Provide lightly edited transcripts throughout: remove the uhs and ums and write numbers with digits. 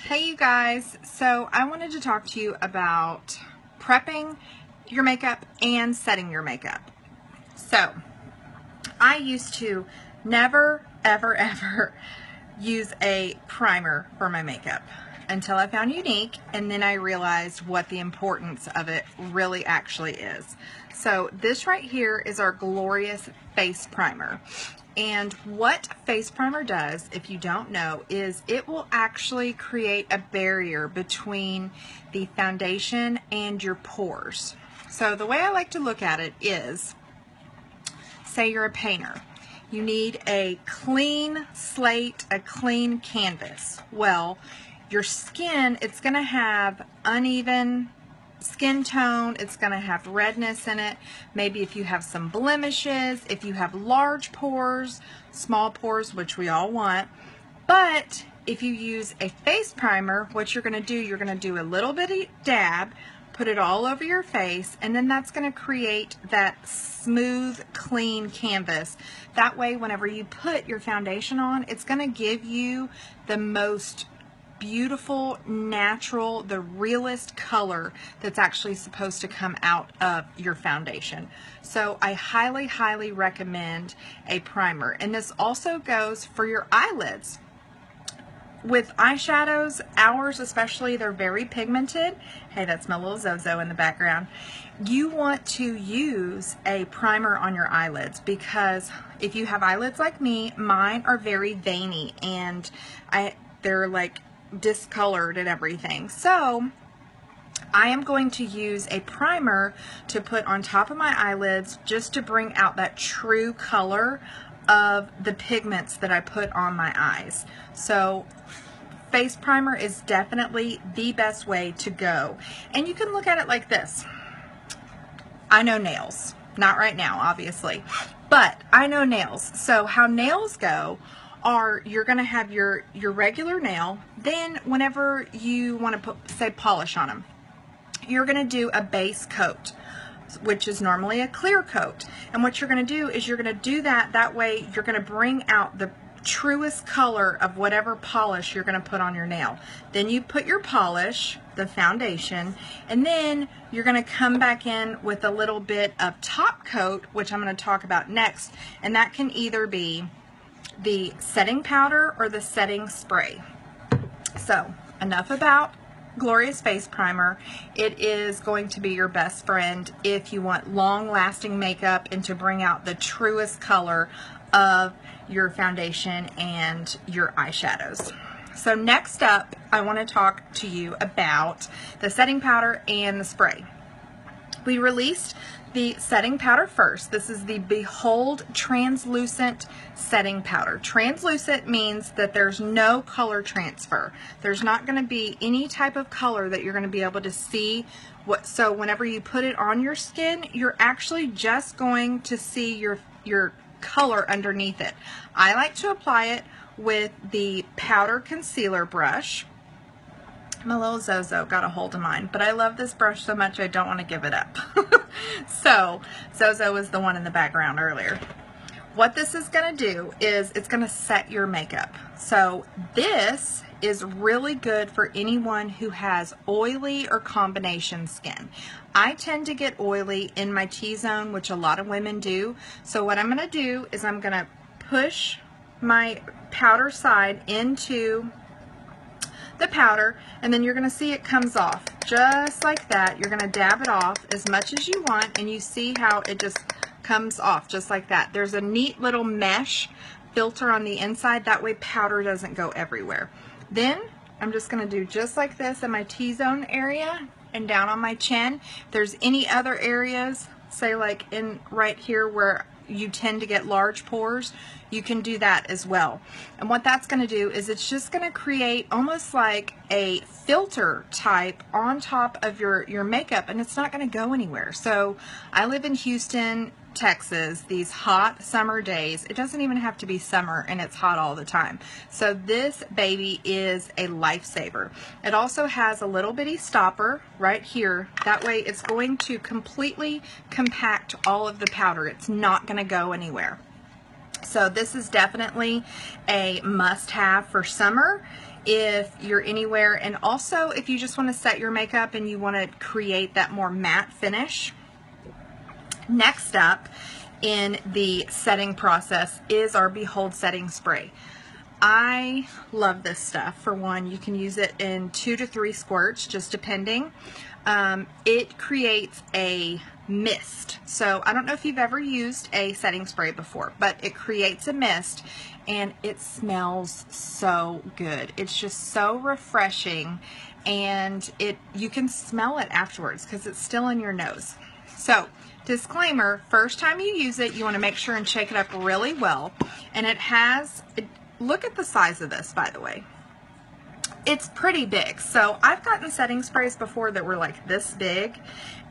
Hey you guys, so I wanted to talk to you about prepping your makeup and setting your makeup. So I used to never ever use a primer for my makeup until I found Younique, and then I realized what the importance of it really actually is. So this right here is our Glorious Face Primer. And what face primer does, if you don't know, is it will actually create a barrier between the foundation and your pores. So the way I like to look at it is, say you're a painter. You need a clean slate, a clean canvas. Well, your skin, it's going to have uneven skin tone, it's going to have redness in it. Maybe if you have some blemishes, if you have large pores, small pores, which we all want. But if you use a face primer, what you're going to do, you're going to do a little bitty dab, put it all over your face, and then that's going to create that smooth, clean canvas. That way, whenever you put your foundation on, it's going to give you the most beautiful, natural, the realest color that's actually supposed to come out of your foundation. So I highly recommend a primer. And this also goes for your eyelids. With eyeshadows, ours especially, they're very pigmented. Hey, that's my little Zozo in the background. You want to use a primer on your eyelids, because if you have eyelids like me, mine are very veiny and they're like discolored and everything. So I am going to use a primer to put on top of my eyelids just to bring out that true color of the pigments that I put on my eyes. So face primer is definitely the best way to go. And you can look at it like this. I know nails, not right now obviously, but I know nails. So how nails go are, you're going to have your regular nail, then whenever you want to put, say, polish on them, you're going to do a base coat, which is normally a clear coat. And what you're going to do is you're going to do that way you're going to bring out the truest color of whatever polish you're going to put on your nail. Then you put your polish, the foundation, and then you're going to come back in with a little bit of top coat, which I'm going to talk about next, and that can either be the setting powder or the setting spray. So enough about Glorious Face Primer. It is going to be your best friend if you want long-lasting makeup and to bring out the truest color of your foundation and your eyeshadows. So next up, I want to talk to you about the setting powder and the spray. We released the setting powder first. This is the Behold Translucent Setting Powder. Translucent means that there's no color transfer. There's not going to be any type of color that you're going to be able to see. So whenever you put it on your skin, you're actually just going to see your color underneath it. I like to apply it with the powder concealer brush. My little Zozo got a hold of mine, but I love this brush so much I don't want to give it up. So Zozo was the one in the background earlier. What this is going to do is it's going to set your makeup. So this is really good for anyone who has oily or combination skin. I tend to get oily in my T-zone, which a lot of women do. So what I'm going to do is I'm going to push my powder side into the powder, and then you're going to see it comes off just like that. You're going to dab it off as much as you want, and you see how it just comes off just like that. There's a neat little mesh filter on the inside, that way powder doesn't go everywhere. Then I'm just going to do just like this in my T-zone area and down on my chin. If there's any other areas, say like in right here where you tend to get large pores, you can do that as well. And what that's going to do is it's just going to create almost like a filter type on top of your makeup, and it's not going to go anywhere. So I live in Houston, Texas, these hot summer days. It doesn't even have to be summer and it's hot all the time. So this baby is a lifesaver. It also has a little bitty stopper right here. That way it's going to completely compact all of the powder. It's not going to go anywhere. So this is definitely a must-have for summer. if you're anywhere, and also if you just want to set your makeup and you want to create that more matte finish. Next up in the setting process is our Behold Setting Spray. I love this stuff. For one, you can use it in 2 to 3 squirts, just depending. It creates a mist. So I don't know if you've ever used a setting spray before, but it creates a mist and it smells so good. It's just so refreshing, and you can smell it afterwards because it's still in your nose. So disclaimer, first time you use it, you want to make sure and shake it up really well. And look at the size of this, by the way. It's pretty big. So I've gotten setting sprays before that were like this big,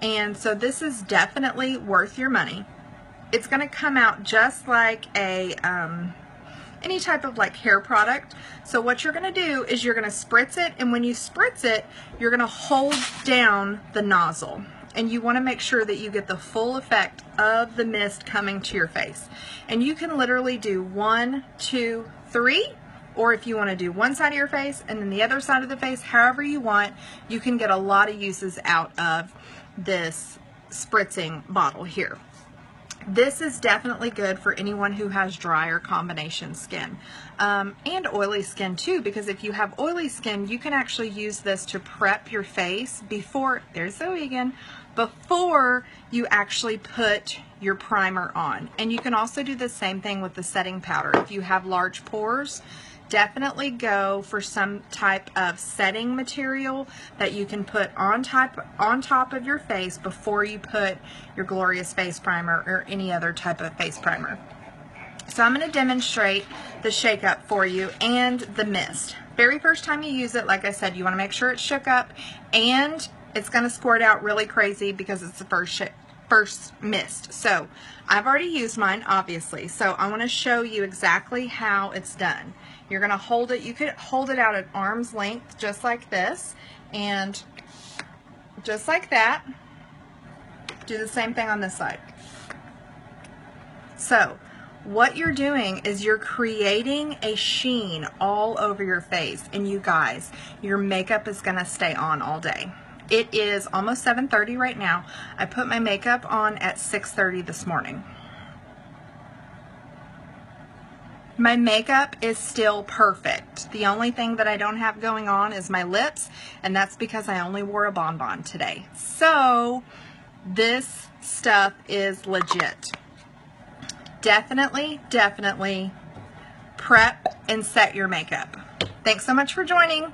and so this is definitely worth your money. It's going to come out just like any type of like hair product. So what you're going to do is you're going to spritz it, and when you spritz it, you're going to hold down the nozzle, and you want to make sure that you get the full effect of the mist coming to your face. And you can literally do 1, 2, 3, or if you want to do one side of your face and then the other side of the face, however you want, you can get a lot of uses out of this spritzing bottle here. This is definitely good for anyone who has dry or combination skin, and oily skin too, because if you have oily skin, you can actually use this to prep your face before, there's Zoe again, before you actually put your primer on. And you can also do the same thing with the setting powder. If you have large pores, definitely go for some type of setting material that you can put on top of your face before you put your Glorious Face Primer or any other type of face primer. So I'm going to demonstrate the shake up for you and the mist. Very first time you use it, like I said, you want to make sure it's shook up, and it's going to squirt out really crazy because it's the first mist. So I've already used mine, obviously, so I want to show you exactly how it's done. You're going to hold it, you could hold it out at arm's length just like this, and just like that. Do the same thing on this side. So what you're doing is you're creating a sheen all over your face, and you guys, your makeup is going to stay on all day. It is almost 7:30 right now. I put my makeup on at 6:30 this morning. My makeup is still perfect. The only thing that I don't have going on is my lips, and that's because I only wore a bonbon today. So this stuff is legit. Definitely prep and set your makeup. Thanks so much for joining.